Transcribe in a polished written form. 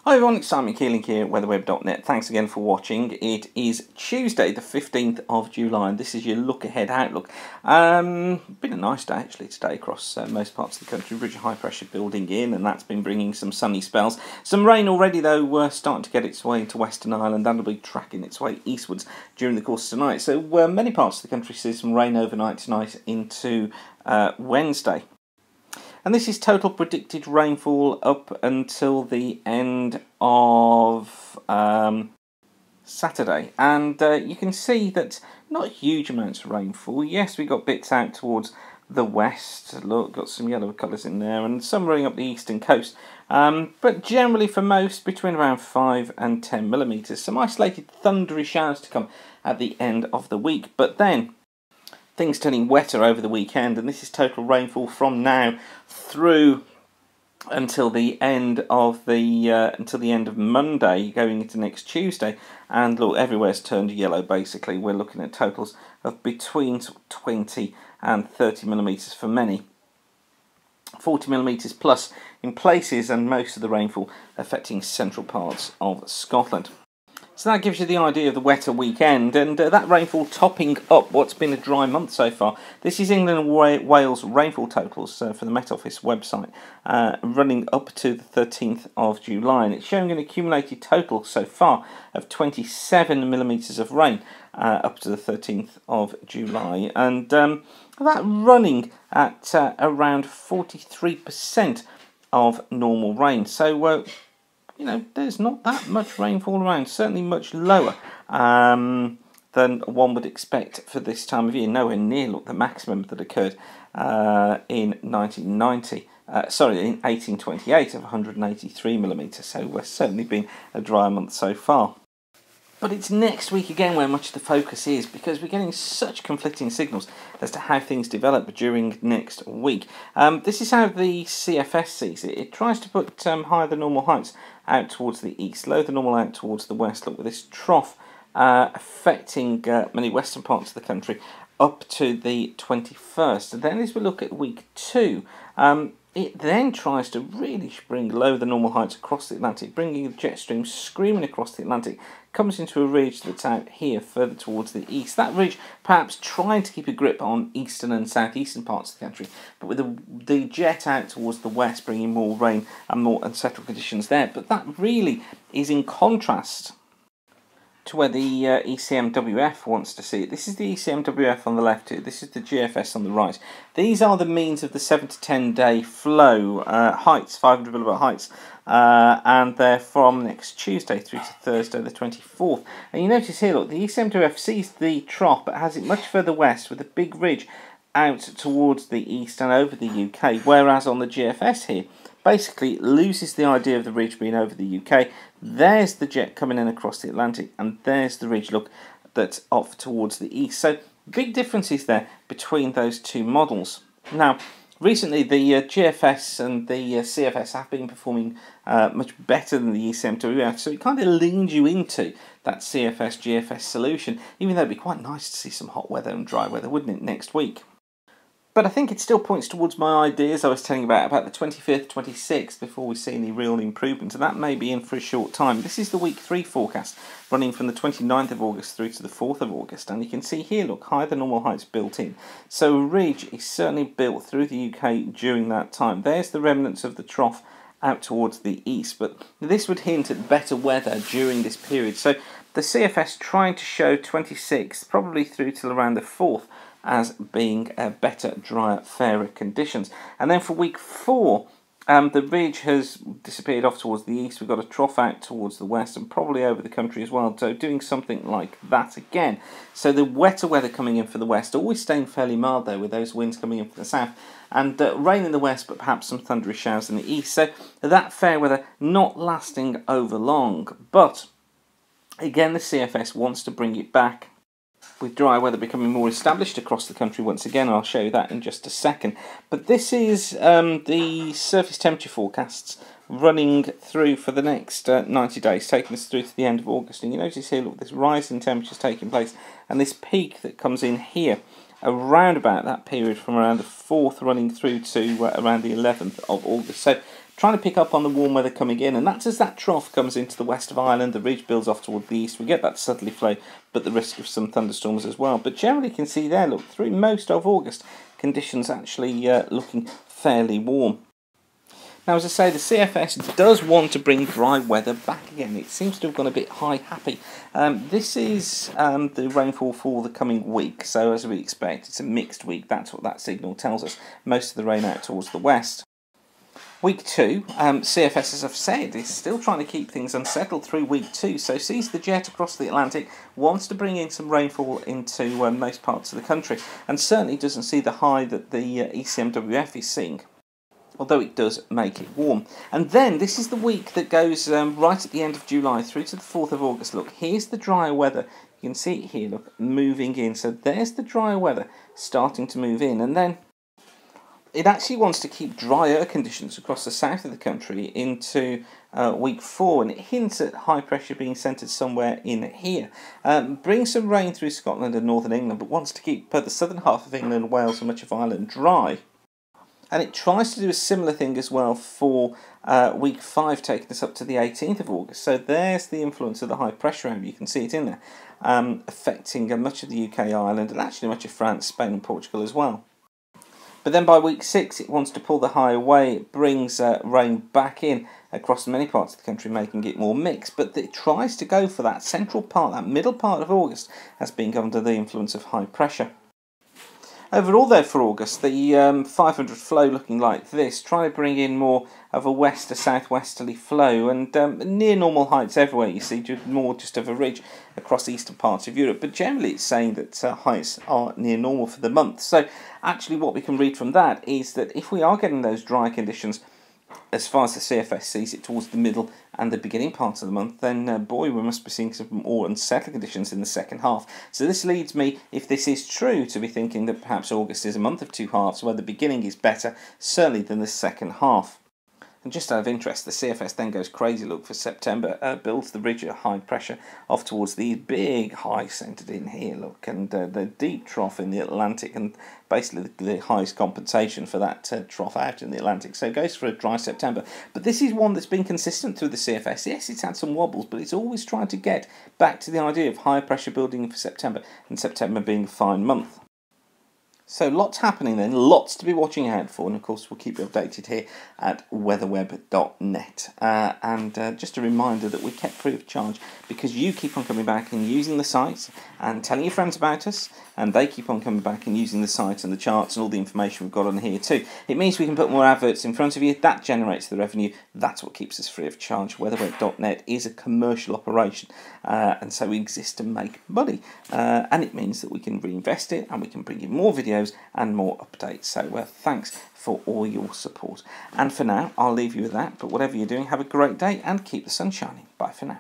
Hi everyone, it's Simon Keeling here at weatherweb.net. Thanks again for watching. It is Tuesday the 15th of July and this is your look ahead outlook. Been a nice day actually today across most parts of the country. Ridge of high pressure building in and that's been bringing some sunny spells. Some rain already though starting to get its way into Western Ireland and will be tracking its way eastwards during the course of tonight. So many parts of the country see some rain overnight tonight into Wednesday. And this is total predicted rainfall up until the end of Saturday. And you can see that not huge amounts of rainfall. Yes, we got bits out towards the west. Look, got some yellow colours in there. And some running up the eastern coast. But generally for most, between around 5 and 10 millimetres. Some isolated thundery showers to come at the end of the week. But then things turning wetter over the weekend, and this is total rainfall from now through until the end of Monday, going into next Tuesday. And look, everywhere's turned yellow. Basically, we're looking at totals of between 20 and 30 millimetres for many. 40 millimetres plus in places, and most of the rainfall affecting central parts of Scotland. So that gives you the idea of the wetter weekend, and that rainfall topping up what's been a dry month so far. This is England and Wales rainfall totals for the Met Office website, running up to the 13th of July. And it's showing an accumulated total so far of 27 millimetres of rain up to the 13th of July. And that running at around 43% of normal rain. So you know, there's not that much rainfall around, certainly much lower than one would expect for this time of year. Nowhere near the maximum that occurred in 1828 of 183 millimetres. So we're certainly been a dry month so far. But it's next week again where much of the focus is, because we're getting such conflicting signals as to how things develop during next week. This is how the CFS sees it. It tries to put higher than normal heights out towards the east, lower than normal out towards the west. Look, with this trough affecting many western parts of the country up to the 21st. And then as we look at week 2, it then tries to really bring lower than normal heights across the Atlantic, bringing the jet stream screaming across the Atlantic, comes into a ridge that's out here further towards the east. That ridge perhaps trying to keep a grip on eastern and southeastern parts of the country, but with the jet out towards the west, bringing more rain and more unsettled conditions there. But that really is in contrast to where the ECMWF wants to see it. This is the ECMWF on the left here. This is the GFS on the right. These are the means of the 7 to 10 day flow heights, 500 millibar heights, and they're from next Tuesday through to Thursday the 24th. And you notice here, look, the ECMWF sees the trough but has it much further west with a big ridge out towards the east and over the UK, whereas on the GFS here, basically it loses the idea of the ridge being over the UK. There's the jet coming in across the Atlantic, and there's the ridge, look, that's off towards the east. So big differences there between those two models. Now, recently the GFS and the CFS have been performing much better than the ECMWF, so it kind of leans you into that CFS-GFS solution, even though it'd be quite nice to see some hot weather and dry weather, wouldn't it, next week? But I think it still points towards my ideas I was telling you about the 25th, 26th, before we see any real improvement, and that may be in for a short time. This is the week 3 forecast, running from the 29th of August through to the 4th of August, and you can see here, look, higher than normal heights built in. So a ridge is certainly built through the UK during that time. There's the remnants of the trough out towards the east, but this would hint at better weather during this period. So the CFS trying to show 26th, probably through till around the 4th, as being better, drier, fairer conditions. And then for week 4, the ridge has disappeared off towards the east. We've got a trough out towards the west and probably over the country as well. So doing something like that again. So the wetter weather coming in for the west, always staying fairly mild though, with those winds coming in from the south. And rain in the west, but perhaps some thundery showers in the east. So that fair weather not lasting over long. But again, the CFS wants to bring it back, with dry weather becoming more established across the country once again. I'll show you that in just a second. But this is the surface temperature forecasts running through for the next 90 days, taking us through to the end of August. And you notice here, look, this rise in temperatures taking place, and this peak that comes in here around about that period from around the 4th running through to around the 11th of August. So trying to pick up on the warm weather coming in, and that's as that trough comes into the west of Ireland, the ridge builds off toward the east. We get that southerly flow, but the risk of some thunderstorms as well. But generally you can see there, look, through most of August, conditions actually looking fairly warm. Now, as I say, the CFS does want to bring dry weather back again. It seems to have gone a bit high-happy. This is the rainfall for the coming week. So, as we expect, it's a mixed week. That's what that signal tells us. Most of the rain out towards the west. Week 2, CFS, as I've said, is still trying to keep things unsettled through week 2. So, sees the jet across the Atlantic, wants to bring in some rainfall into most parts of the country, and certainly doesn't see the high that the ECMWF is seeing, although it does make it warm. And then this is the week that goes right at the end of July through to the 4th of August. Look, here's the drier weather. You can see it here, look, moving in. So there's the drier weather starting to move in. And then it actually wants to keep drier conditions across the south of the country into week 4, and it hints at high pressure being centred somewhere in here. Brings some rain through Scotland and northern England, but wants to keep the southern half of England, Wales and much of Ireland dry. And it tries to do a similar thing as well for week 5, taking us up to the 18th of August. So there's the influence of the high pressure area. You can see it in there, affecting much of the UK, Ireland, and actually much of France, Spain and Portugal as well. But then by week 6, it wants to pull the high away. It brings rain back in across many parts of the country, making it more mixed. But it tries to go for that central part, that middle part of August, as being under the influence of high pressure. Overall, though, for August, the 500 flow looking like this, trying to bring in more of a west to southwesterly flow, and near normal heights everywhere, you see, more just of a ridge across eastern parts of Europe. But generally it's saying that heights are near normal for the month. So actually what we can read from that is that if we are getting those dry conditions, as far as the CFS sees it, towards the middle and the beginning parts of the month, then boy, we must be seeing some more unsettled conditions in the second half. So this leads me, if this is true, to be thinking that perhaps August is a month of two halves, where the beginning is better, certainly, than the second half. And just out of interest, the CFS then goes crazy look for September, builds the ridge at high pressure off towards these big highs centred in here, look, and the deep trough in the Atlantic, and basically the highest compensation for that trough out in the Atlantic. So it goes for a dry September. But this is one that's been consistent through the CFS. Yes, it's had some wobbles, but it's always trying to get back to the idea of higher pressure building for September, and September being a fine month. So lots happening then, lots to be watching out for, and of course we'll keep you updated here at weatherweb.net. And just a reminder that we kept free of charge because you keep on coming back and using the site and telling your friends about us, and they keep on coming back and using the site and the charts and all the information we've got on here too. It means we can put more adverts in front of you, that generates the revenue, that's what keeps us free of charge. Weatherweb.net is a commercial operation, and so we exist to make money, and it means that we can reinvest it and we can bring you more videos and more updates. So thanks for all your support. And for now, I'll leave you with that. But whatever you're doing, have a great day and keep the sun shining. Bye for now.